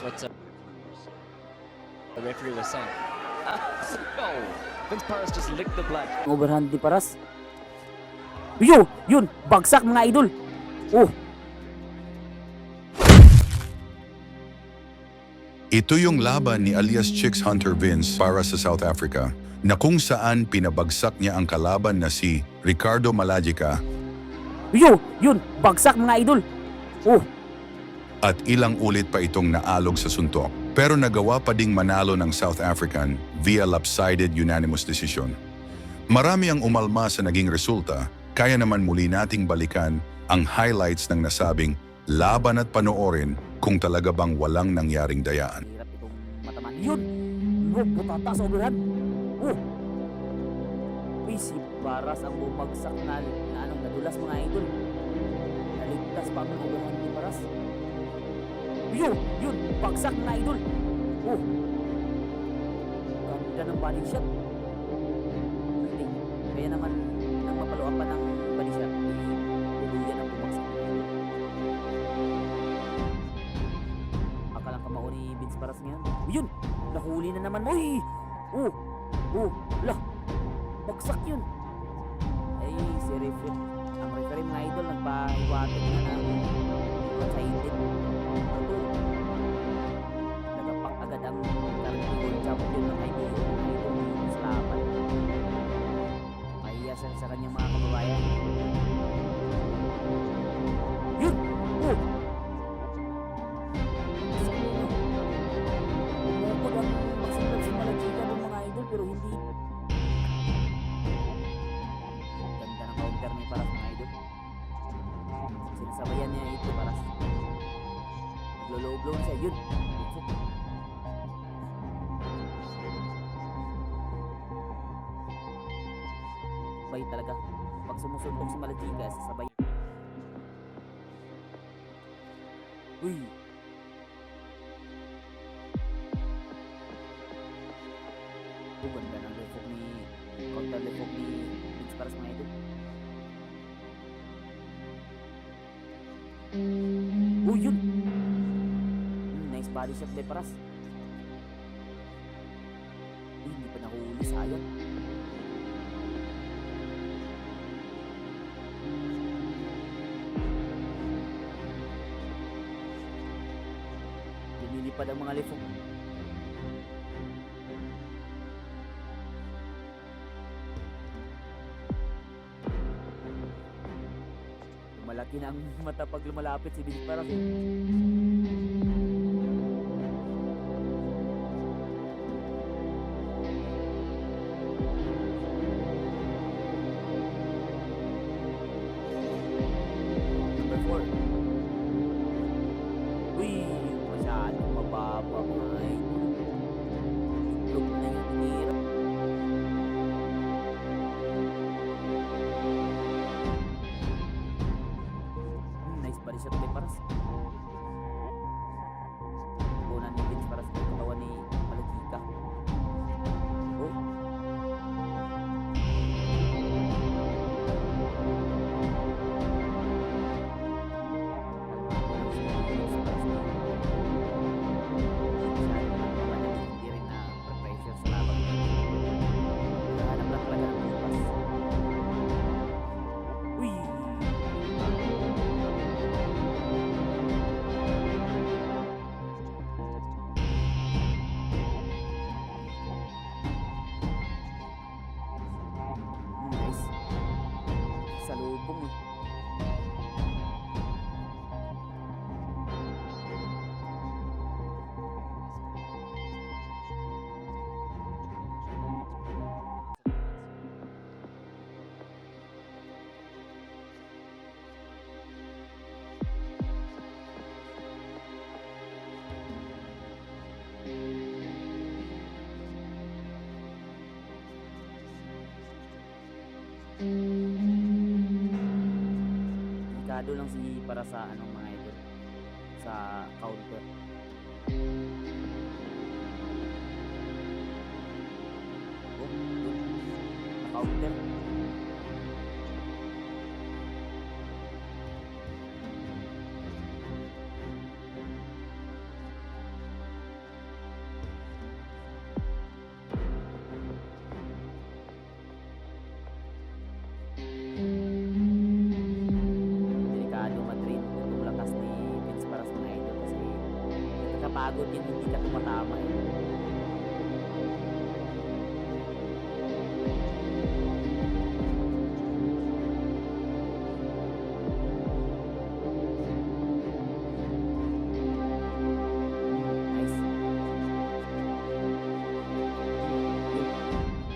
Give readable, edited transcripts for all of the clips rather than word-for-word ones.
what the referee was saying. Oh, Vince Paras just licked the blood. Overhand ni Paras. Yun, bagsak mga idol. Oh, Ito yung laban ni alias Chicks Hunter Vince para sa South Africa, na kung saan pinabagsak niya ang kalaban na si Ricardo Malajica yun, bagsak mga idol. Oh, at ilang ulit pa itong naalog sa suntok. Pero nagawa pa ding manalo ng South African via lopsided unanimous decision. Marami ang umalma sa naging resulta, kaya naman muli nating balikan ang highlights ng nasabing laban at panoorin kung talaga bang walang nangyaring dayaan. hirap itong matamaan. Yun, butata sa overhand. Oh, si Paras ang bumagsak na nadulas mga idol. Naligtas pa ang overhand ni Paras. Yun, bagsak na idol. Oh, ganda ng body shot. Hindi, kaya naman nang mapaluan pa ng body shot, tuluyan ang bumagsak. Akalang kamao ni Vince Paras ngayon. Yun, nahuli na naman mo. Lah, bagsak yun. Ay, si referee. Ang referee mga idol, nagpahiwatig na ng one-sided. Nagapak agad ang carnival champion ng IBO sa laban. Mahiya sa kanyang mga kababayan. Yun! Oh! Umukod ang magsimlag si Malajica ng mga idol pero hindi. Ganda ng counter ni Paras mga idol. Sinasabayan niya ito Paras. Naglo-low blow siya. Yun! Sabay talaga. Pag sumusuntok si Malajica, sasabay. Uy! Ganda ng lefok ni counter lefok ni Vince Paras mga idol. Yun! Nice body shot ni Paras. Hindi pa nahuli, sayang. Lumilipad ang mga lefok. Malaki na ang mata pag lumalapit si Vince Paras. Number 4. Uy, masyadong mababa mga idol. Itlog na yung tinira. Nice body shot ni Paras. Kunan ni Vince Paras ng katawan ni Malajica. Oh. Hindi rin na pressure sa laban. Nakahanap lang talaga ng bukas. Uy! Nice. Salubong eh. Delikado lang para sa mga idol sa counter. Counter. nakakapagod yung hindi ka tumatama eh. Nice.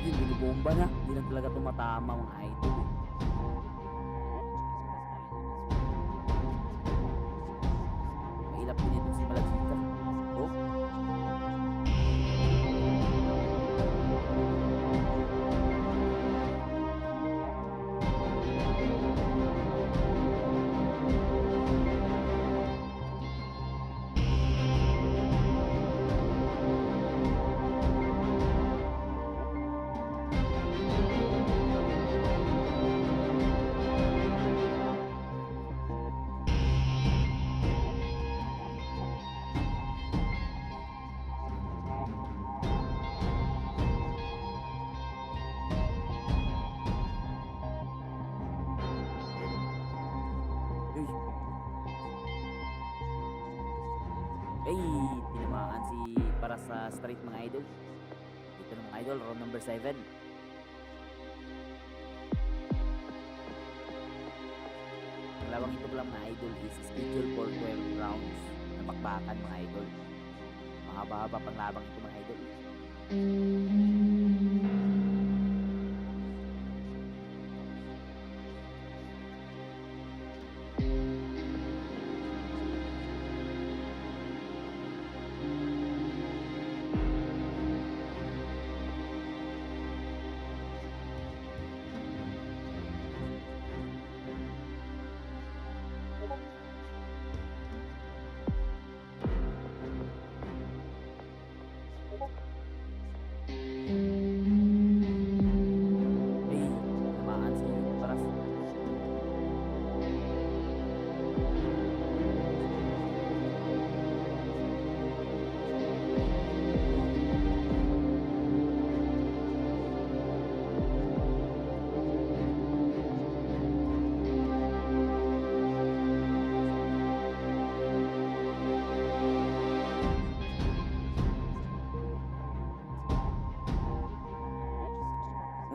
Yun, binubomba na. Hindi lang talaga tumatama mga idol eh. Mahilap din itong si Malagita. Oh. Uy. Ay, tinamaan si para sa straight mga idol. Dito na mga idol, round number 7. Ang lawang ito pala mga idol is scheduled for 12 rounds na bakbakan mga idol. Mahaba-haba pang labang ito mga idol. Ay, tinamaan si Paras.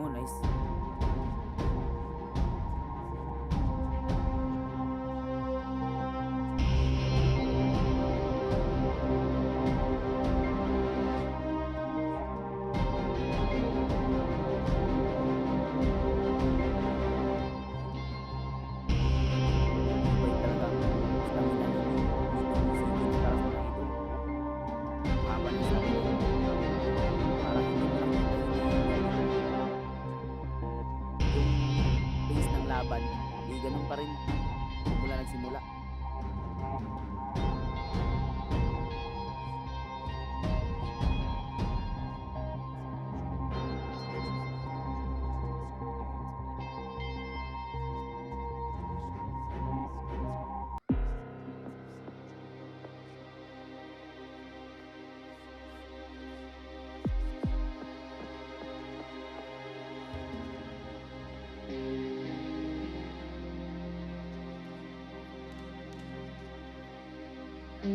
Oh, nice. Wait talaga. Stamina ni dito si Vince para sa mga idol. Haba ng stamina. Parang hindi mo lang yung pace ng laban, ganun pa rin simula nagsimula. Ito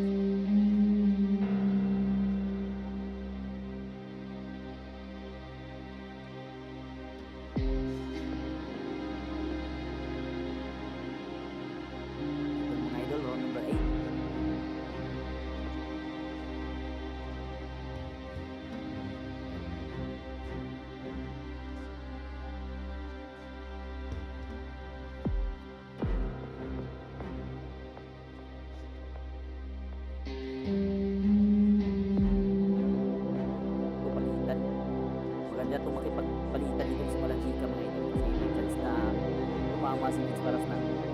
mga idol, round number 8. Palitan. Maganda itong makipagpalitan dito sa Malagita mga idol kasi may chance na tumama si Vince Paras ng sulit.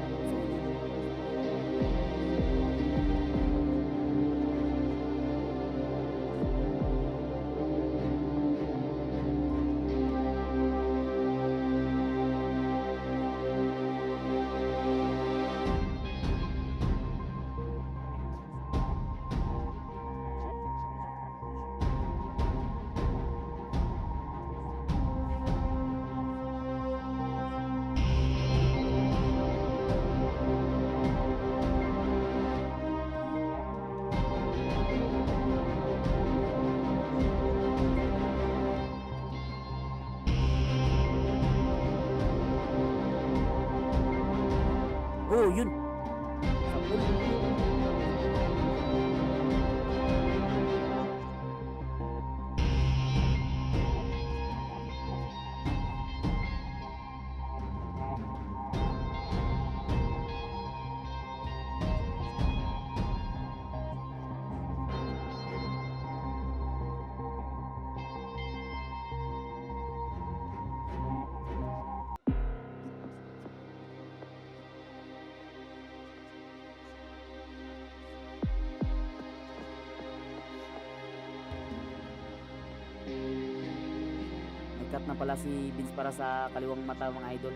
sikat na pala si Vince para sa kaliwang mata mga idol.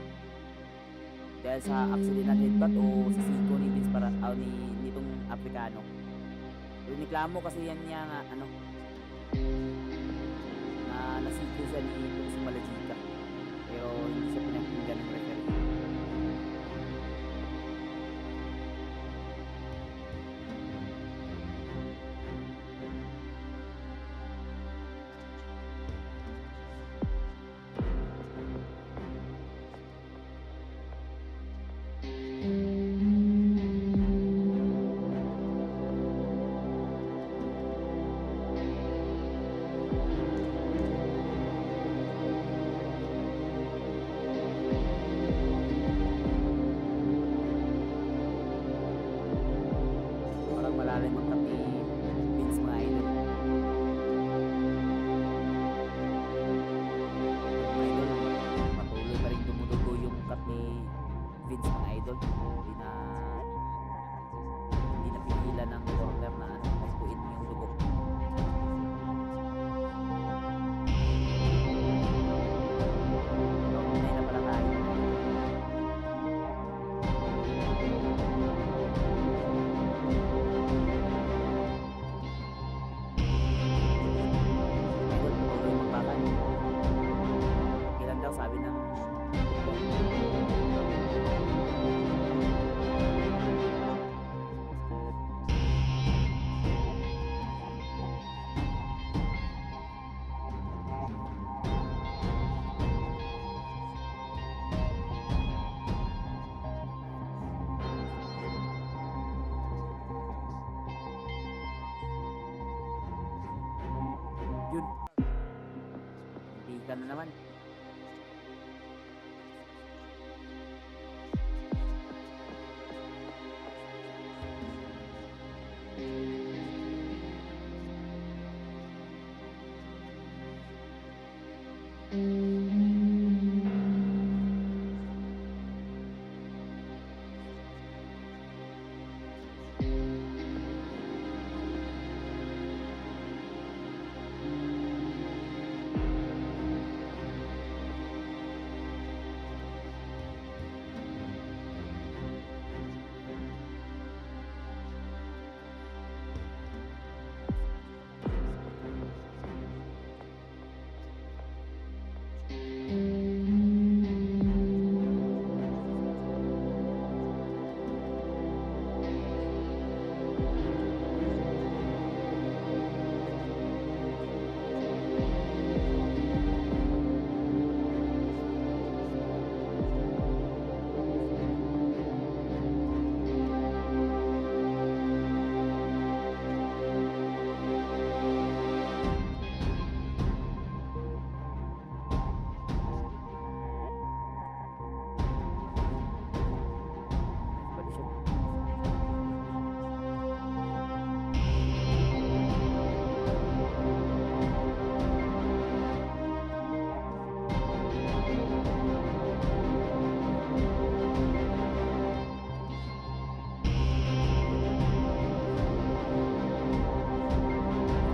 Dahil sa accidental headbutt o sa siko ni Vince para ni nitong Aprikano. Reklamo kasi yan niya nga ano na nasiko siya ni itong si Malajika. Pero hindi siya pinakinggan ng referee. Parang malalim ang cut ni Vince mga idol. Mga idol, patuloy pa rin dumudugo yung cut ni Vince mga idol. Hindi na pigilan ng corner na ano, magpuin yung dugo. Hindi na pala tayo. Idol, patuloy magbakan. Kailan daw sabi ng yun. Hindi ka na naman. Body shot.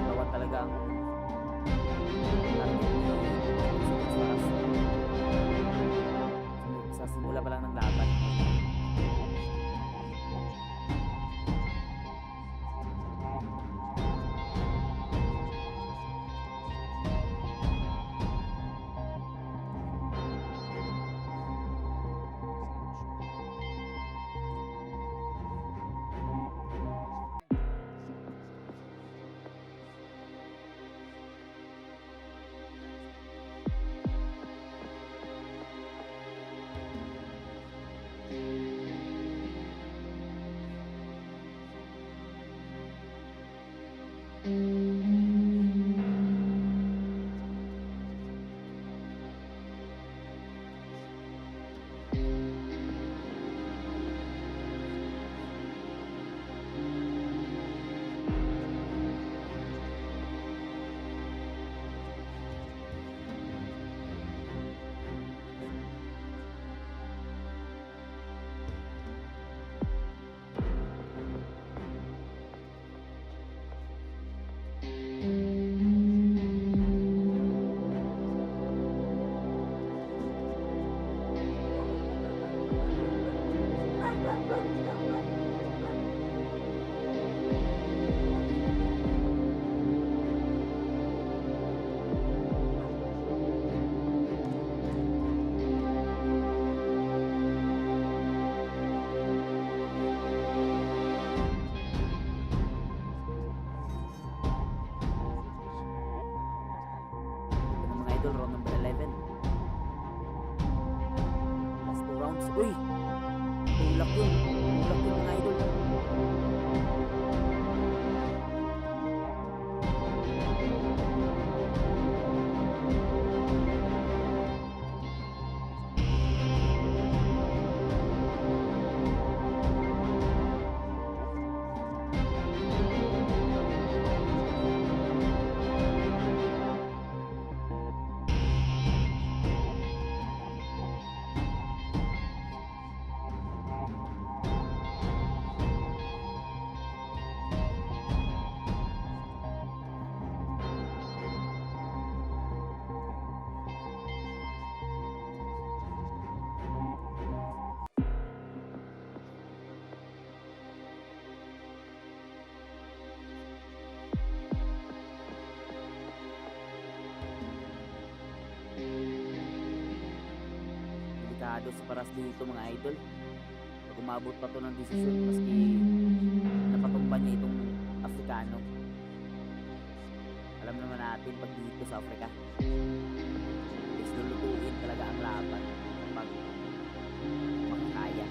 Katawan talaga ang target ni Vince Varas. Sa simula pa lang ng laban. idol, round number 11. Last 2 rounds. Uy! Tulak yun. Tulak yun mga idol. Delikado sa paras dito mga idol. Pag umabot pa to ng desisyon, maski napatumba niya itong Afrikano. Alam naman natin pag dito sa Afrika, is lulutuin talaga ang laban kapag makakaya.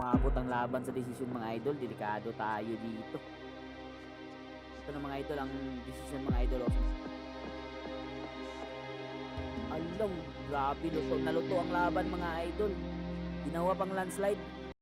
umabot ang laban sa desisyon mga idol, delikado tayo dito. Ito na mga idol, ang desisyon mga idol. Alam, grabe luto. Naluto ang laban mga idol. Ginawa pang landslide.